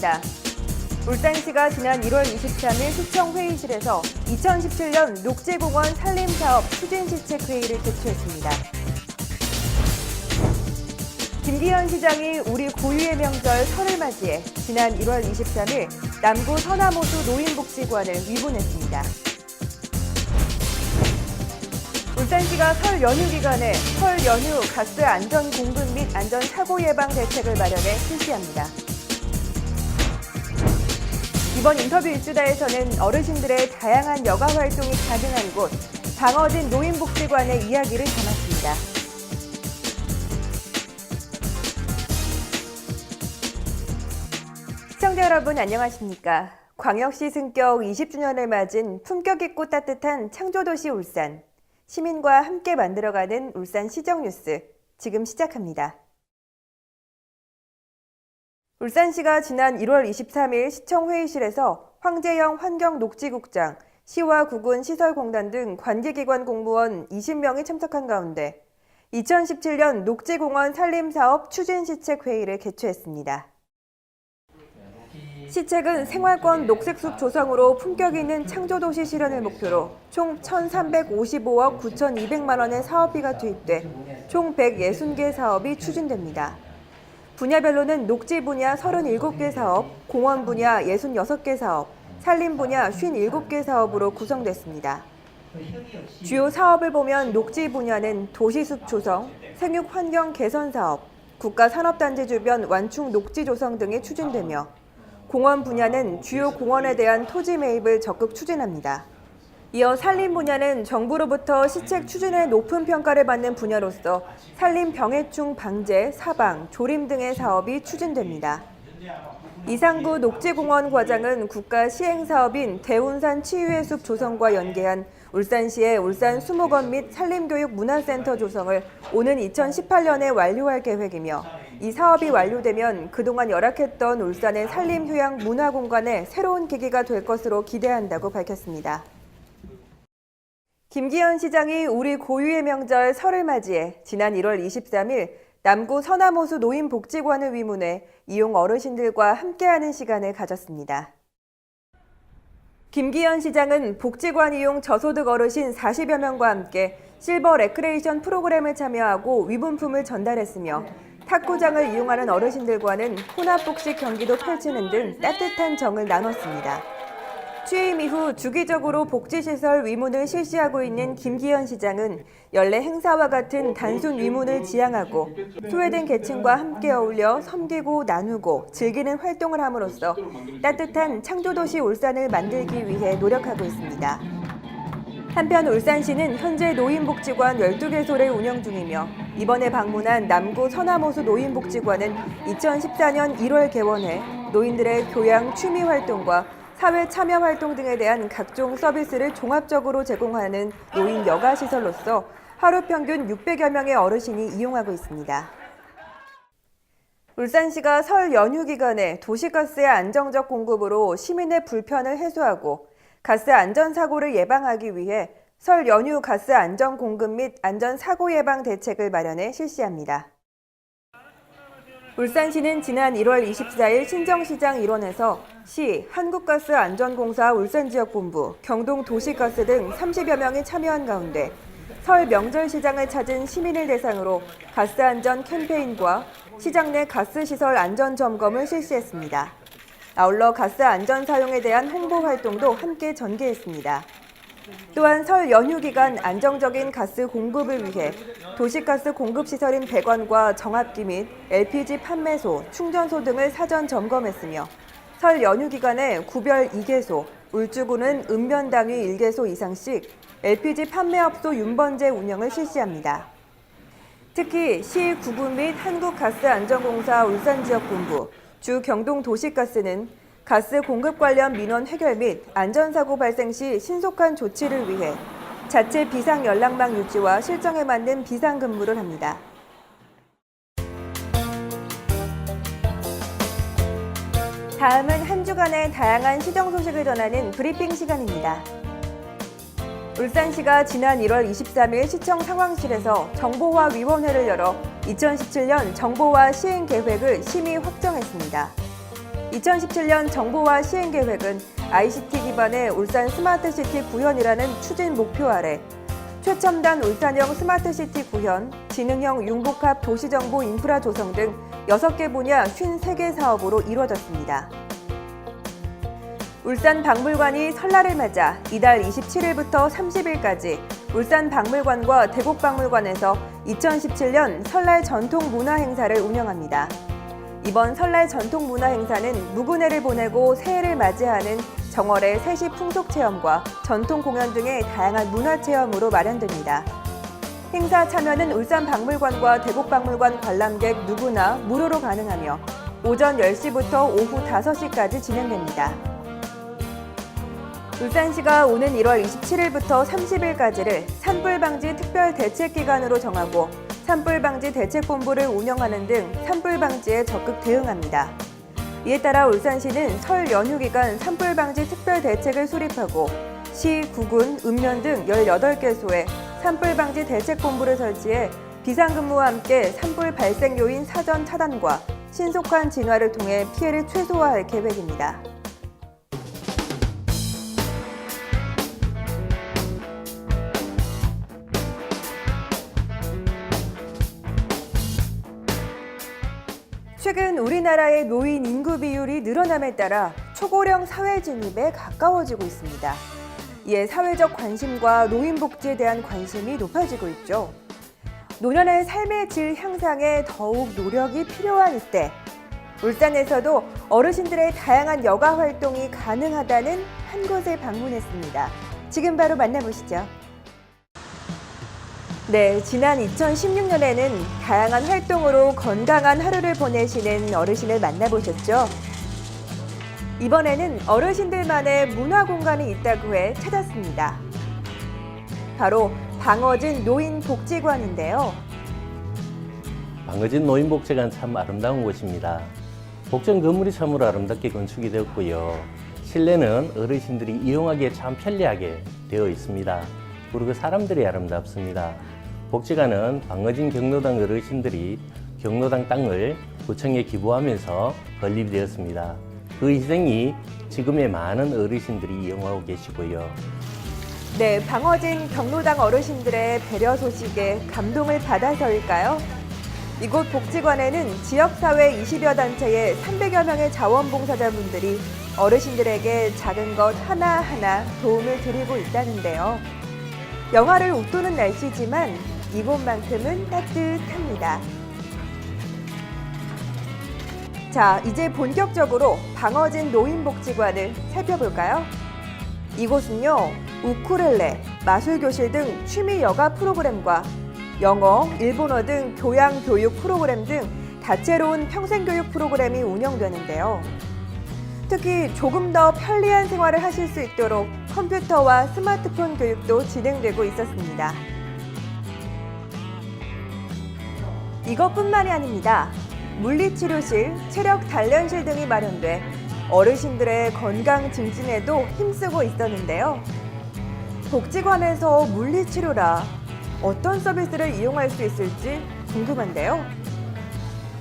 시작합니다. 울산시가 지난 1월 23일 시청회의실에서 2017년 녹지공원 산림사업 추진시책회의를 개최했습니다. 김기현 시장이 우리 고유의 명절 설을 맞이해 지난 1월 23일 남구 서남호수 노인복지관을 위문했습니다. 울산시가 설 연휴 기간에 설 연휴 가스 안전 공급 및 안전 사고 예방 대책을 마련해 실시합니다. 이번 인터뷰 일주다에서는 어르신들의 다양한 여가 활동이 가능한 곳 방어진 노인복지관의 이야기를 담았습니다. 시청자 여러분 안녕하십니까? 광역시 승격 20주년을 맞은 품격 있고 따뜻한 창조도시 울산. 시민과 함께 만들어가는 울산 시정뉴스, 지금 시작합니다. 울산시가 지난 1월 23일 시청회의실에서 황재영 환경녹지국장, 시와 구군 시설공단 등 관계기관 공무원 20명이 참석한 가운데 2017년 녹지공원 산림사업 추진시책회의를 개최했습니다. 시책은 생활권 녹색숲 조성으로 품격 있는 창조도시 실현을 목표로 총 1,355억 9,200만 원의 사업비가 투입돼 총 160개 사업이 추진됩니다. 분야별로는 녹지 분야 37개 사업, 공원 분야 66개 사업, 산림 분야 57개 사업으로 구성됐습니다. 주요 사업을 보면 녹지 분야는 도시숲 조성, 생육 환경 개선 사업, 국가산업단지 주변 완충 녹지 조성 등이 추진되며 공원 분야는 주요 공원에 대한 토지 매입을 적극 추진합니다. 이어 산림 분야는 정부로부터 시책 추진에 높은 평가를 받는 분야로서 산림 병해충 방제, 사방, 조림 등의 사업이 추진됩니다. 이상구 녹지공원 과장은 국가 시행사업인 대운산 치유의 숲 조성과 연계한 울산시의 울산 수목원 및 산림교육 문화센터 조성을 오는 2018년에 완료할 계획이며 이 사업이 완료되면 그동안 열악했던 울산의 산림휴양 문화공간에 새로운 계기가 될 것으로 기대한다고 밝혔습니다. 김기현 시장이 우리 고유의 명절 설을 맞이해 지난 1월 23일 남구 서남호수 노인복지관을 위문해 이용 어르신들과 함께하는 시간을 가졌습니다. 김기현 시장은 복지관 이용 저소득 어르신 40여 명과 함께 실버 레크레이션 프로그램을 참여하고 위문품을 전달했으며 탁구장을 이용하는 어르신들과는 혼합복식 경기도 펼치는 등 따뜻한 정을 나눴습니다. 취임 이후 주기적으로 복지시설 위문을 실시하고 있는 김기현 시장은 연례 행사와 같은 단순 위문을 지향하고 소외된 계층과 함께 어울려 섬기고 나누고 즐기는 활동을 함으로써 따뜻한 창조도시 울산을 만들기 위해 노력하고 있습니다. 한편 울산시는 현재 노인복지관 12개소를 운영 중이며 이번에 방문한 남구 서남호수 노인복지관은 2014년 1월 개원해 노인들의 교양 취미 활동과 사회 참여 활동 등에 대한 각종 서비스를 종합적으로 제공하는 노인 여가시설로서 하루 평균 600여 명의 어르신이 이용하고 있습니다. 울산시가 설 연휴 기간에 도시가스의 안정적 공급으로 시민의 불편을 해소하고 가스 안전사고를 예방하기 위해 설 연휴 가스 안전 공급 및 안전사고 예방 대책을 마련해 실시합니다. 울산시는 지난 1월 24일 신정시장 일원에서 시, 한국가스안전공사 울산지역본부, 경동도시가스 등 30여 명이 참여한 가운데 설 명절 시장을 찾은 시민을 대상으로 가스안전 캠페인과 시장 내 가스시설 안전점검을 실시했습니다. 아울러 가스 안전 사용에 대한 홍보 활동도 함께 전개했습니다. 또한 설 연휴 기간 안정적인 가스 공급을 위해 도시가스 공급시설인 배관과 정압기 및 LPG 판매소, 충전소 등을 사전 점검했으며 설 연휴 기간에 구별 2개소, 울주군은 읍면당위 1개소 이상씩 LPG 판매업소 윤번제 운영을 실시합니다. 특히 시, 구군 및 한국가스안전공사 울산지역본부, 주 경동도시가스는 가스 공급 관련 민원 해결 및 안전사고 발생 시 신속한 조치를 위해 자체 비상 연락망 유지와 실정에 맞는 비상 근무를 합니다. 다음은 한 주간의 다양한 시정 소식을 전하는 브리핑 시간입니다. 울산시가 지난 1월 23일 시청 상황실에서 정보화위원회를 열어 2017년 정보화 시행 계획을 심의 확정했습니다. 2017년 정보화 시행 계획은 ICT 기반의 울산 스마트시티 구현이라는 추진 목표 아래 최첨단 울산형 스마트시티 구현, 지능형 융복합 도시정보 인프라 조성 등 6개 분야 53개 사업으로 이루어졌습니다. 울산 박물관이 설날을 맞아 이달 27일부터 30일까지 울산 박물관과 대곡 박물관에서 2017년 설날 전통 문화 행사를 운영합니다. 이번 설날 전통 문화 행사는 무구네를 보내고 새해를 맞이하는 정월의 세시 풍속 체험과 전통 공연 등의 다양한 문화 체험으로 마련됩니다. 행사 참여는 울산 박물관과 대곡 박물관 관람객 누구나 무료로 가능하며 오전 10시부터 오후 5시까지 진행됩니다. 울산시가 오는 1월 27일부터 30일까지를 산불방지 특별대책기간으로 정하고 산불방지 대책본부를 운영하는 등 산불방지에 적극 대응합니다. 이에 따라 울산시는 설 연휴 기간 산불방지 특별대책을 수립하고 시, 구군, 읍면 등 18개소에 산불방지 대책본부를 설치해 비상근무와 함께 산불 발생 요인 사전 차단과 신속한 진화를 통해 피해를 최소화할 계획입니다. 최근 우리나라의 노인 인구 비율이 늘어남에 따라 초고령 사회 진입에 가까워지고 있습니다. 이에 사회적 관심과 노인 복지에 대한 관심이 높아지고 있죠. 노년의 삶의 질 향상에 더욱 노력이 필요한 이때, 울산에서도 어르신들의 다양한 여가 활동이 가능하다는 한 곳을 방문했습니다. 지금 바로 만나보시죠. 네, 지난 2016년에는 다양한 활동으로 건강한 하루를 보내시는 어르신을 만나보셨죠? 이번에는 어르신들만의 문화 공간이 있다고 해 찾았습니다. 바로 방어진 노인복지관인데요. 방어진 노인복지관 참 아름다운 곳입니다. 복전 건물이 참으로 아름답게 건축이 되었고요. 실내는 어르신들이 이용하기에 참 편리하게 되어 있습니다. 그리고 사람들이 아름답습니다. 복지관은 방어진 경로당 어르신들이 경로당 땅을 구청에 기부하면서 건립되었습니다. 그 희생이 지금의 많은 어르신들이 이용하고 계시고요. 네, 방어진 경로당 어르신들의 배려 소식에 감동을 받아서일까요? 이곳 복지관에는 지역사회 20여 단체의 300여 명의 자원봉사자분들이 어르신들에게 작은 것 하나하나 도움을 드리고 있다는데요. 영하를 웃도는 날씨지만 이곳만큼은 따뜻합니다. 자, 이제 본격적으로 방어진 노인복지관을 살펴볼까요? 이곳은요, 우쿨렐레, 마술교실 등 취미 여가 프로그램과 영어, 일본어 등 교양 교육 프로그램 등 다채로운 평생교육 프로그램이 운영되는데요. 특히 조금 더 편리한 생활을 하실 수 있도록 컴퓨터와 스마트폰 교육도 진행되고 있었습니다. 이것뿐만이 아닙니다. 물리치료실, 체력 단련실 등이 마련돼 어르신들의 건강 증진에도 힘쓰고 있었는데요. 복지관에서 물리치료라 어떤 서비스를 이용할 수 있을지 궁금한데요.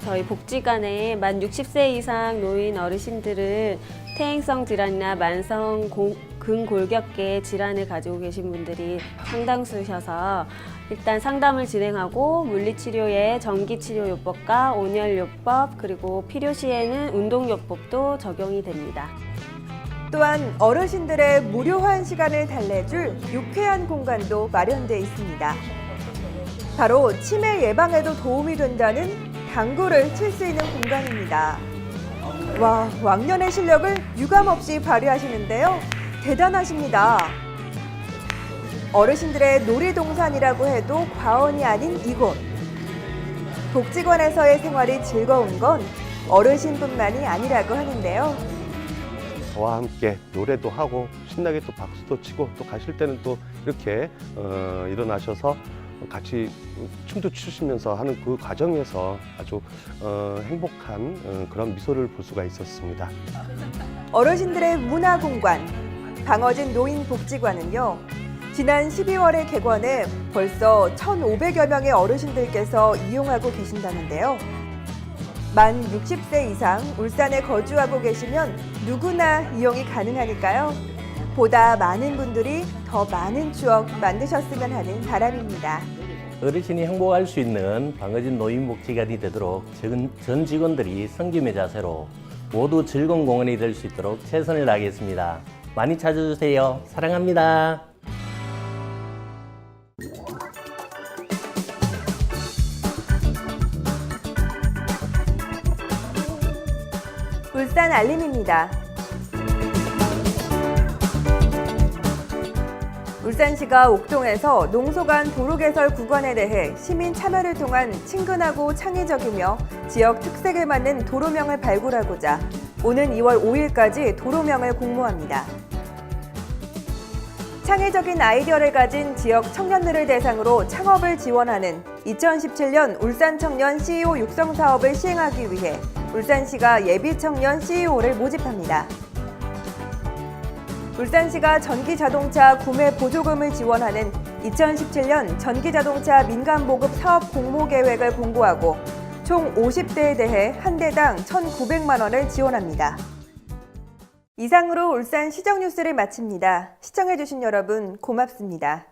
저희 복지관에 만 60세 이상 노인 어르신들은 퇴행성 질환이나 만성 근골격계 질환을 가지고 계신 분들이 상당수셔서 일단 상담을 진행하고 물리치료에 전기치료요법과 온열요법 그리고 필요시에는 운동요법도 적용이 됩니다. 또한 어르신들의 무료한 시간을 달래줄 유쾌한 공간도 마련돼 있습니다. 바로 치매 예방에도 도움이 된다는 당구를 칠 수 있는 공간입니다. 와, 왕년의 실력을 유감없이 발휘하시는데요. 대단하십니다. 어르신들의 놀이동산이라고 해도 과언이 아닌 이곳. 복지관에서의 생활이 즐거운 건 어르신뿐만이 아니라고 하는데요. 저와 함께 노래도 하고 신나게 또 박수도 치고 또 가실 때는 또 이렇게 일어나셔서 같이 춤도 추시면서 하는 그 과정에서 아주 행복한 그런 미소를 볼 수가 있었습니다. 어르신들의 문화공간, 방어진 노인복지관은요. 지난 12월에 개관해 벌써 1,500여 명의 어르신들께서 이용하고 계신다는데요. 만 60세 이상 울산에 거주하고 계시면 누구나 이용이 가능하니까요. 보다 많은 분들이 더 많은 추억 만드셨으면 하는 바람입니다. 어르신이 행복할 수 있는 방어진 노인복지관이 되도록 전 직원들이 성김의 자세로 모두 즐거운 공원이 될 수 있도록 최선을 다하겠습니다. 많이 찾아주세요. 사랑합니다. 울산 알림입니다. 울산시가 옥동에서 농소 간 도로 개설 구간에 대해 시민 참여를 통한 친근하고 창의적이며 지역 특색을 맞는 도로명을 발굴하고자 오는 2월 5일까지 도로명을 공모합니다. 창의적인 아이디어를 가진 지역 청년들을 대상으로 창업을 지원하는 2017년 울산 청년 CEO 육성 사업을 시행하기 위해 울산시가 예비 청년 CEO를 모집합니다. 울산시가 전기자동차 구매 보조금을 지원하는 2017년 전기자동차 민간보급 사업 공모 계획을 공고하고 총 50대에 대해 한 대당 1,900만 원을 지원합니다. 이상으로 울산 시정 뉴스를 마칩니다. 시청해주신 여러분 고맙습니다.